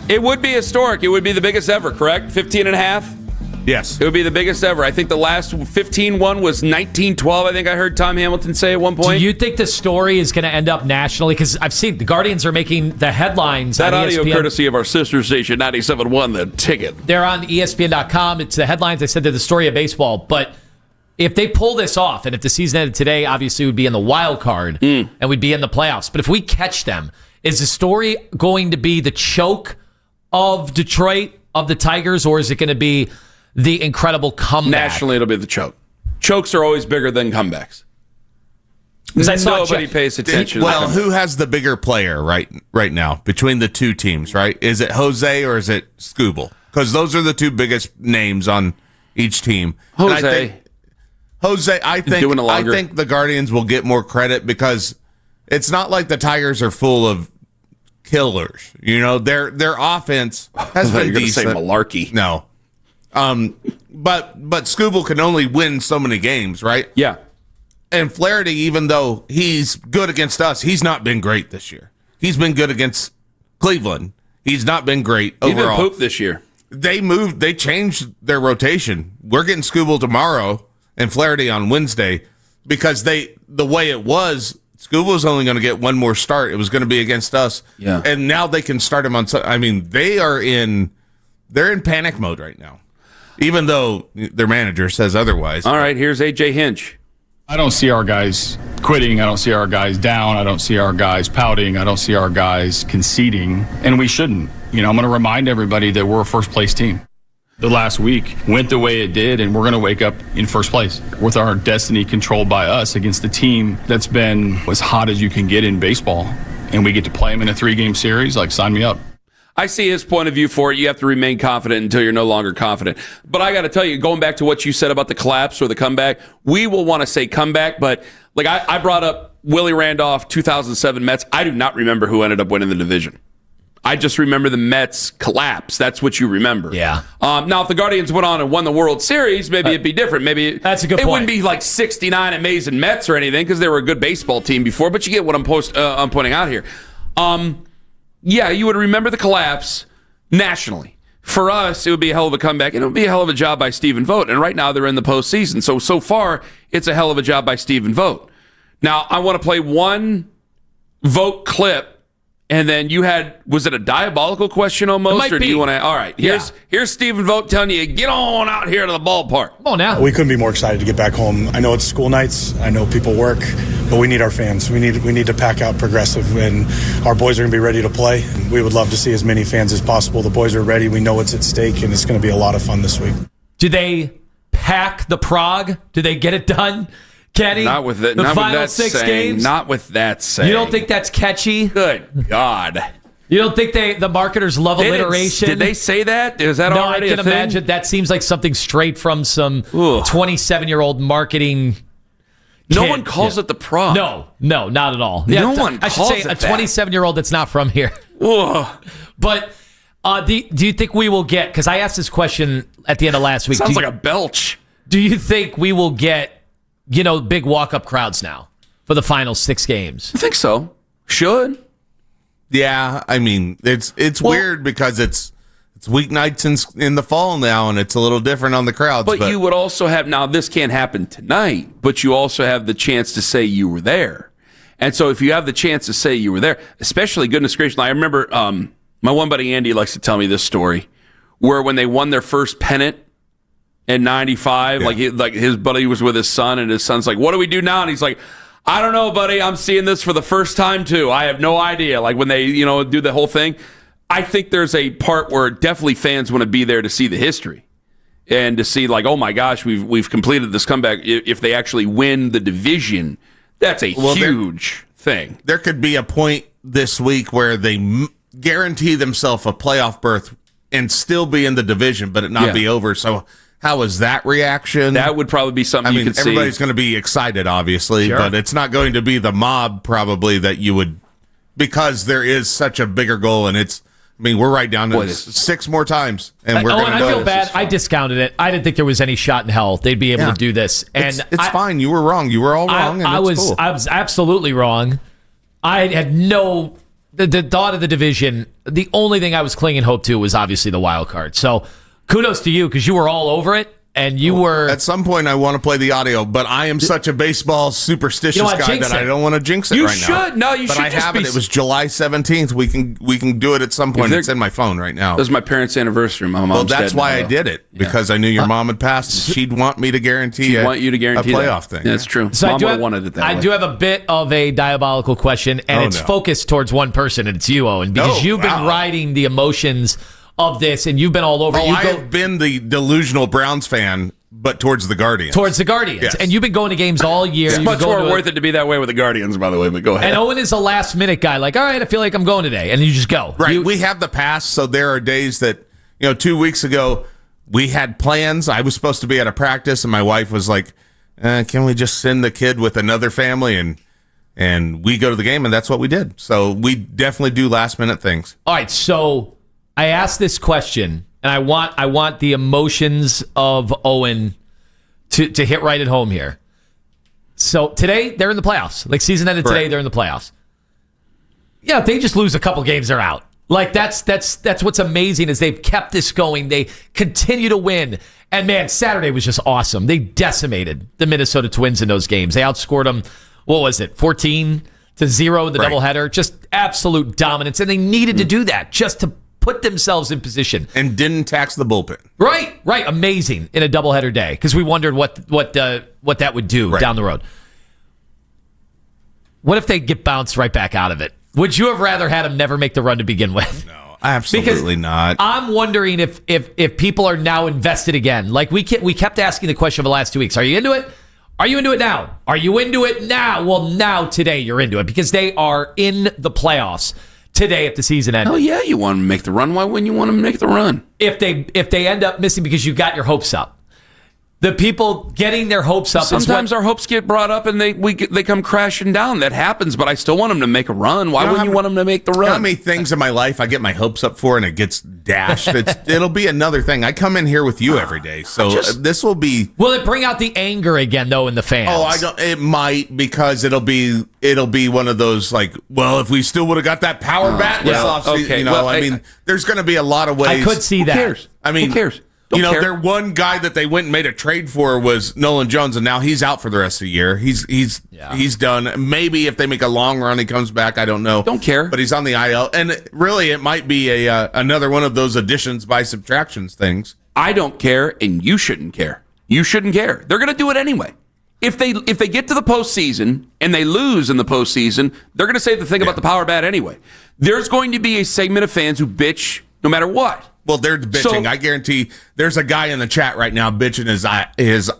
It would be historic. It would be the biggest ever, correct? 15 and a half? Yes. It would be the biggest ever. I think the last 15 one was 1912, I think I heard Tom Hamilton say at one point. Do you think the story is going to end up nationally? Because I've seen the Guardians are making the headlines that on audio ESPN. Courtesy of our sister station, 97.1, The Ticket. They're on ESPN.com. It's the headlines. I said they're the story of baseball. But if they pull this off, and if the season ended today, obviously we'd be in the wild card and we'd be in the playoffs. But if we catch them, is the story going to be the choke of Detroit, of the Tigers, or is it going to be the incredible comeback? Nationally, it'll be the choke. Chokes are always bigger than comebacks. Nobody pays attention. Well, who has the bigger player right now between the two teams, right? Is it Jose or is it Skubal? Because those are the two biggest names on each team. Jose, I think the Guardians will get more credit because it's not like the Tigers are full of killers. You know, their offense has been decent. Say malarkey. No. But Skubal can only win so many games, right? Yeah. And Flaherty, even though he's good against us, he's not been great this year. He's been good against Cleveland. He's not been great overall. He's been pooped this year. They changed their rotation. We're getting Skubal tomorrow and Flaherty on Wednesday because the way it was, Skubal was only going to get one more start. It was going to be against us. Yeah. And now they can start him on. I mean, they're in panic mode right now, even though their manager says otherwise. All right, here's AJ Hinch. I don't see our guys quitting. I don't see our guys down. I don't see our guys pouting. I don't see our guys conceding, and we shouldn't. I'm going to remind everybody that we're a first-place team. The last week went the way it did, and we're going to wake up in first place with our destiny controlled by us against a team that's been as hot as you can get in baseball, and we get to play them in a 3-game series. Sign me up. I see his point of view for it. You have to remain confident until you're no longer confident. But I got to tell you, going back to what you said about the collapse or the comeback, we will want to say comeback, but I brought up Willie Randolph, 2007 Mets. I do not remember who ended up winning the division. I just remember the Mets collapse. That's what you remember. Yeah. Now, if the Guardians went on and won the World Series, maybe it'd be different. Maybe that's a good point. It wouldn't be like 69 amazing Mets or anything because they were a good baseball team before, but you get what I'm pointing out here. Yeah, you would remember the collapse nationally. For us, it would be a hell of a comeback, and it would be a hell of a job by Stephen Vogt. And right now, they're in the postseason. So far, it's a hell of a job by Stephen Vogt. Now, I want to play one Vogt clip, and then you had, was it a diabolical question almost? Or do you want to, all right, here's Stephen Vogt telling you, get on out here to the ballpark. Come on now. We couldn't be more excited to get back home. I know it's school nights. I know people work. But we need our fans. We need to pack out Progressive, and our boys are going to be ready to play. We would love to see as many fans as possible. The boys are ready. We know it's at stake, and it's going to be a lot of fun this week. Do they pack the Prague? Do they get it done, Kenny? Not with that. The not final with that 6 saying, games. Not with that saying. You don't think that's catchy? Good God. You don't think the marketers love alliteration? Did they say that? Is that already a thing? No, I can imagine. That seems like something straight from some 27-year-old marketing. No one calls it the Prague. No, not at all. No one calls it I should say a 27-year-old that's not from here. But do you think we will get, because I asked this question at the end of last week. Sounds like a belch. Do you think we will get, big walk-up crowds now for the final 6 games? I think so. Should. Yeah, I mean, it's weird because it's weeknights in the fall now, and it's a little different on the crowds. But you would also have, now this can't happen tonight, but you also have the chance to say you were there. And so if you have the chance to say you were there, especially, goodness gracious, I remember my one buddy Andy likes to tell me this story, where when they won their first pennant in 95, like his buddy was with his son, and his son's like, what do we do now? And he's like, I don't know, buddy. I'm seeing this for the first time, too. I have no idea. Like when they, do the whole thing. I think there's a part where definitely fans want to be there to see the history and to see, like, oh my gosh, we've completed this comeback. If they actually win the division, that's a huge thing. There could be a point this week where they guarantee themselves a playoff berth and still be in the division, but it not be over. So how is that reaction? That would probably be something you could see. Everybody's going to be excited, obviously, but it's not going to be the mob probably that you would, because there is such a bigger goal, and we're right down to 6 more times, and we're going to go. I feel bad. I discounted it. I didn't think there was any shot in hell they'd be able to do this. And it's fine. You were wrong. You were all wrong. I was absolutely wrong. I had no the thought of the division, the only thing I was clinging hope to was obviously the wild card. So kudos to you because you were all over it. And you were... At some point, I want to play the audio, but I am such a baseball superstitious guy that I don't want to jinx it right now. You should. No, you should. But I have it. It was July 17th. We can do it at some point. It's in my phone right now. It was my parents' anniversary. My mom's Well, that's why I did it, because I knew your mom had passed. She'd want me to guarantee want you to guarantee a playoff thing. That's true. So Mom would have wanted it that way. I do have a bit of a diabolical question, and it's focused towards one person, and it's you, Owen, because you've been riding the emotions of this, and you've been all over. I've been the delusional Browns fan, but towards the Guardians. Yes. And you've been going to games all year. It's much more worth it to be that way with the Guardians, by the way, but go ahead. And Owen is a last-minute guy. Like, all right, I feel like I'm going today. And you just go. Right. We have the pass, so there are days that, 2 weeks ago, we had plans. I was supposed to be at a practice, and my wife was like, can we just send the kid with another family? And we go to the game, and that's what we did. So we definitely do last-minute things. All right, so I asked this question, and I want the emotions of Owen to hit right at home here. So today, they're in the playoffs. Like, season ended today, they're in the playoffs. Yeah, if they just lose a couple games, they're out. Like, that's what's amazing is they've kept this going. They continue to win. And, man, Saturday was just awesome. They decimated the Minnesota Twins in those games. They outscored them, 14-0 in the doubleheader. Just absolute dominance. And they needed to do that just to put themselves in position. And didn't tax the bullpen. Right. Amazing in a doubleheader day because we wondered what that would do down the road. What if they get bounced right back out of it? Would you have rather had them never make the run to begin with? No, absolutely not. I'm wondering if people are now invested again. Like we kept asking the question for the last 2 weeks. Are you into it? Are you into it now? Are you into it now? Well, now today you're into it because they are in the playoffs today if the season ends. Oh yeah, you want them to make the run. Why wouldn't you want them to make the run? If they end up missing because you got your hopes up. The people getting their hopes up. Sometimes our hopes get brought up and they come crashing down. That happens, but I still want them to make a run. Why wouldn't you want them to make the run? How many things in my life I get my hopes up for and it gets dashed? It'll be another thing. I come in here with you every day, so this will be. Will it bring out the anger again though in the fans? Oh, I don't. It might because it'll be one of those like, well, if we still would have got that power bat this offseason, okay. I mean, there's going to be a lot of ways. I could see that. Who cares? I mean, who cares? Their one guy that they went and made a trade for was Nolan Jones, and now he's out for the rest of the year. He's done. Maybe if they make a long run, he comes back. I don't know. Don't care. But he's on the IL, and really, it might be another one of those additions by subtractions things. I don't care, and you shouldn't care. You shouldn't care. They're going to do it anyway. If they get to the postseason and they lose in the postseason, they're going to say the thing about the power bat anyway. There's going to be a segment of fans who bitch no matter what. Well, they're bitching. I guarantee there's a guy in the chat right now bitching his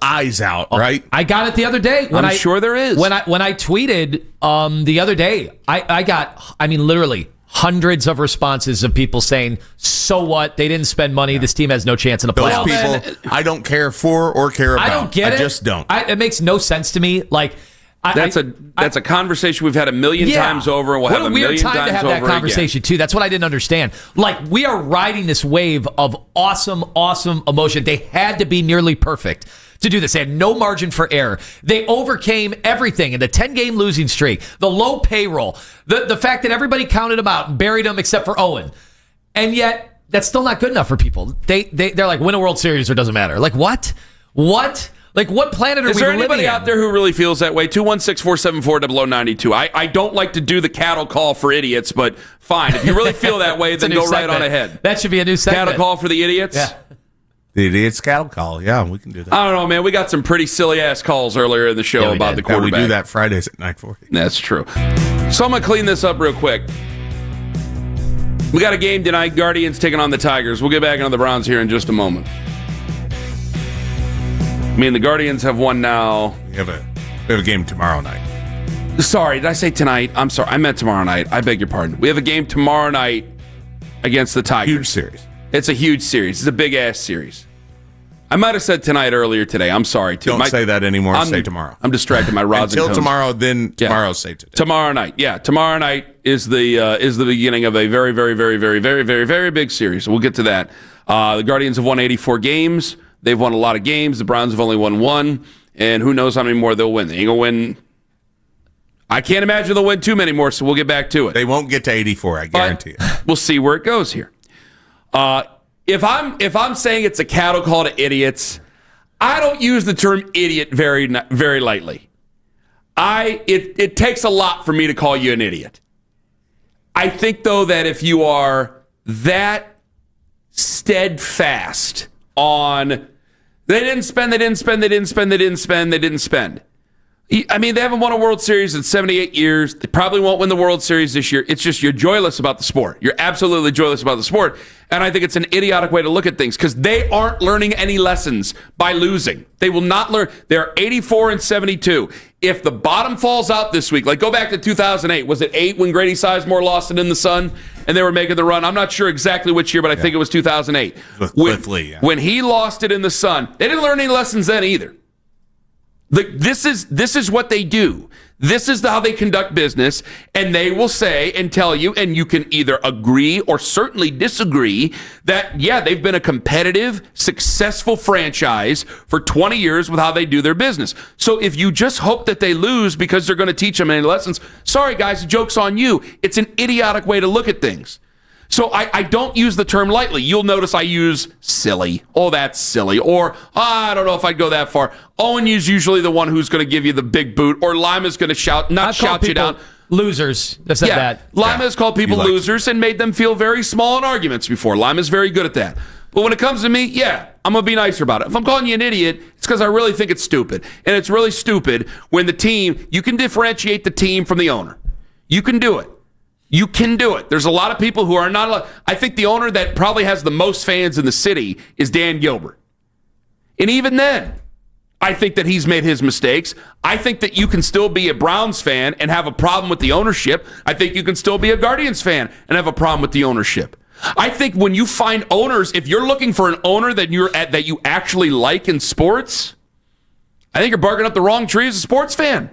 eyes out, right? I got it the other day. I'm sure there is. When I tweeted the other day, I got, literally hundreds of responses of people saying, so what? They didn't spend money. This team has no chance in the playoffs. Those people I don't care for or care about. I don't get it. I just don't. It makes no sense to me. Like, that's a conversation we've had a million times over, and we'll have a million times over again. What a weird time to have that conversation, too. That's what I didn't understand. Like, we are riding this wave of awesome, awesome emotion. They had to be nearly perfect to do this. They had no margin for error. They overcame everything in the 10-game losing streak, the low payroll, the fact that everybody counted them out and buried them except for Owen. And yet, that's still not good enough for people. They're like, win a World Series or it doesn't matter. Like, what? What? Like, what planet are we living in? Is there anybody out there who really feels that way? 216-474-0092. I don't like to do the cattle call for idiots, but fine. If you really feel that way, then go right on ahead. That should be a new segment. Cattle call for the idiots? Yeah. The idiot's cattle call. Yeah, we can do that. I don't know, man. We got some pretty silly-ass calls earlier in the show about the quarterback. We do that Fridays at 9:40. That's true. So I'm going to clean this up real quick. We got a game tonight. Guardians taking on the Tigers. We'll get back into the Browns here in just a moment. The Guardians have won now. We have a game tomorrow night. Sorry, did I say tonight? I'm sorry. I meant tomorrow night. I beg your pardon. We have a game tomorrow night against the Tigers. Huge series. It's a huge series. It's a big-ass series. I might have said tonight earlier today. I'm sorry. Don't say that anymore. Say tomorrow. I'm distracted. My rods Until tomorrow, then tomorrow say today. Tomorrow night. Yeah, tomorrow night is the beginning of a very, very, very, very, very, very, very big series. So we'll get to that. The Guardians have won 84 games. They've won a lot of games. The Browns have only won one. And who knows how many more they'll win. They ain't going to win. I can't imagine they'll win too many more, so we'll get back to it. They won't get to 84, I guarantee But it. we'll see where it goes here. If I'm saying it's a cattle call to idiots, I don't use the term idiot very lightly. It takes a lot for me to call you an idiot. I think, though, that if you are that steadfast on they didn't spend. I mean, they haven't won a World Series in 78 years. They probably won't win the World Series this year. It's just you're joyless about the sport. You're absolutely joyless about the sport. And I think it's an idiotic way to look at things because they aren't learning any lessons by losing. They will not learn. They're 84 and 72. If the bottom falls out this week, like go back to 2008. Was it 8 when Grady Sizemore lost it in the Sun and they were making the run? I'm not sure exactly which year, but I think it was 2008. With Cliff Lee, yeah. When he lost it in the Sun, they didn't learn any lessons then either. This is what they do. This is how they conduct business, and they will say and tell you, and you can either agree or certainly disagree that, yeah, they've been a competitive, successful franchise for 20 years with how they do their business. So if you just hope that they lose because they're going to teach them any lessons, sorry, guys, the joke's on you. It's an idiotic way to look at things. So I don't use the term lightly. You'll notice I use silly. Oh, that's silly. Or, I don't know if I'd go that far. Owen is usually the one who's going to give you the big boot. Or Lima's going to shout you down. Losers. I've said that. Lima has called people losers and made them feel very small in arguments before. Lima's very good at that. But when it comes to me, yeah, I'm going to be nicer about it. If I'm calling you an idiot, it's because I really think it's stupid. And it's really stupid when the team, you can differentiate the team from the owner. You can do it. You can do it. There's a lot of people who are not allowed. I think the owner that probably has the most fans in the city is Dan Gilbert. And even then, I think that he's made his mistakes. I think that you can still be a Browns fan and have a problem with the ownership. I think you can still be a Guardians fan and have a problem with the ownership. I think when you find owners, if you're looking for an owner that you actually like in sports, I think you're barking up the wrong tree as a sports fan.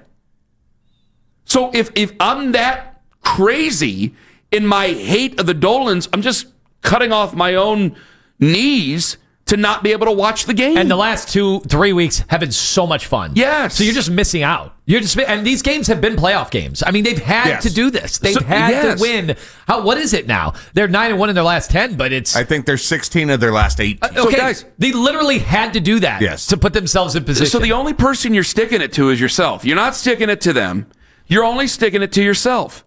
So if I'm that crazy in my hate of the Dolans, I'm just cutting off my own knees to not be able to watch the game. And the last 2-3 weeks have been so much fun. Yes. So you're just missing out. And these games have been playoff games. I mean, they've had to do this. They've had to win. What is it now? They're 9-1 in their last 10, but it's... I think they're 16 of their last 18. Okay, so guys, they literally had to do that to put themselves in position. So the only person you're sticking it to is yourself. You're not sticking it to them. You're only sticking it to yourself.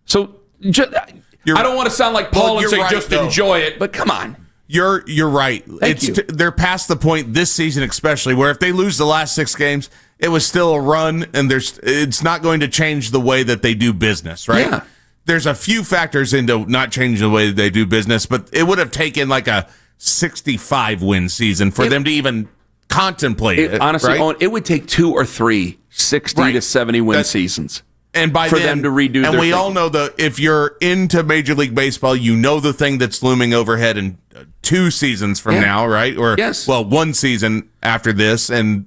So I don't want to sound like Paul and say just enjoy it, but come on. You're right. They're past the point this season, especially where if they lose the last 6 games, it was still a run, and it's not going to change the way that they do business, right? Yeah. There's a few factors into not changing the way that they do business, but it would have taken like a 65-win season for them to even contemplate it. Honestly, right? Owen, it would take 2 or 3 60 to 70-win seasons. And by for then, them to redo and their we all know that if you're into Major League Baseball, you know the thing that's looming overhead in 2 seasons from now, right? Or 1 season after this, and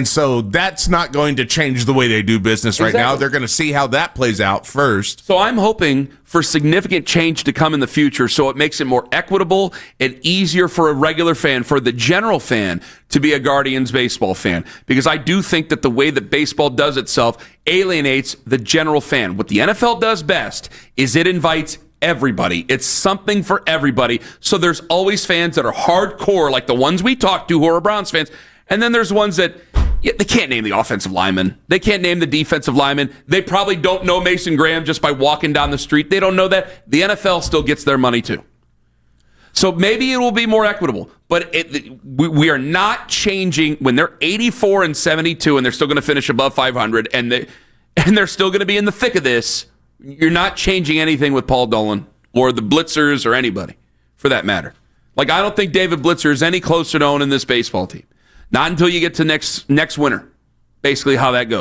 so that's not going to change the way they do business right now. They're going to see how that plays out first. So I'm hoping for significant change to come in the future, so it makes it more equitable and easier for a regular fan, for the general fan, to be a Guardians baseball fan. Because I do think that the way that baseball does itself alienates the general fan. What the NFL does best is it invites everybody. It's something for everybody. So there's always fans that are hardcore, like the ones we talk to who are Browns fans. And then there's ones that they can't name the offensive lineman. They can't name the defensive lineman. They probably don't know Mason Graham just by walking down the street. They don't know that. The NFL still gets their money too. So maybe it will be more equitable. But we are not changing when they're 84 and 72 and they're still going to finish above 500 and they're still going to be in the thick of this. You're not changing anything with Paul Dolan or the Blitzers or anybody for that matter. Like, I don't think David Blitzer is any closer to owning this baseball team. Not until you get to next winter, basically how that goes.